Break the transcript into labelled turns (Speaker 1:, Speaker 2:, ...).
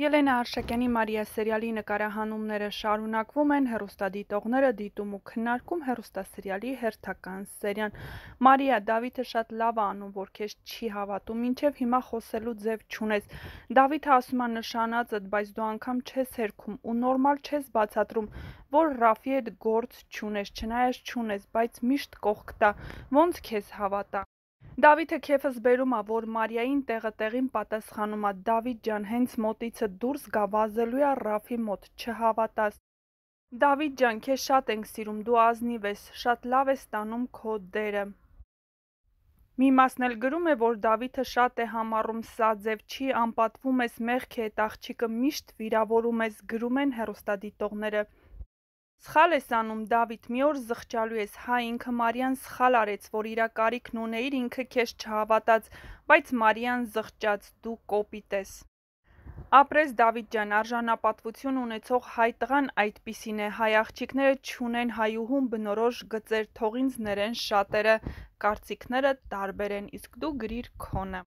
Speaker 1: Ելենա Արշակյանի Մարիա սերիալի նկարահանումները շարունակվում են, հեռուստադիտողները դիտում ու քննարկում հեռուստասերիալի հերթական սերիան։ Մարիա, Դավիթը շատ լավ է անում, որ քեզ չի հավատում, մինչև հիմա խոսելու ձև չունես։ Դավիթը ասում է նշանածդ, բայց դու անգամ չես հերքում ու նորմալ չես բացատրում, որ Ռաֆի հետ գործ չունես, չնայած չունես, բայց միշտ կողք տա, ոնց քեզ հավատա։ Դավիթը քեֆս բերում է, որ Մարիային տեղը տեղին պատասխանում է, Դավիթ ջան, հենց մոտիցդ դուրս գա, վազելու է Ռաֆի մոտ, չհավատաս։ Դավիթ ջան, քեզ շատ ենք սիրում, դու ազնիվ ես, շատ լավ ես տանում քո դերը։ Մի մասն էլ գրում է, որ Դավիթը շատ է համառում, սա ձև չի, անպատվում ես, մեղք է էդ աղջիկը, միշտ վիրավորում ես, գրում են հեռուստադիտողները։ Սխալ ես անում, Դավիթ, մի օր զղջալու ես, հա ինքը Մարիան սխալ արեց, որ իրա կարիքն ունեիր, ինքը քեզ չհավատաց, բայց Մարիան զղջաց, դու կոպիտ ես։ Ապրես Դավիթ ջան, արժանապատվություն ունեցող հայ տղան այդպիսին է, հայ աղջիկները չունեն հայուհուն բնորոշ գծեր, թող ինձ ներեն շատերը, կարծիքները տարբեր են, իսկ դու գրիր քոնը։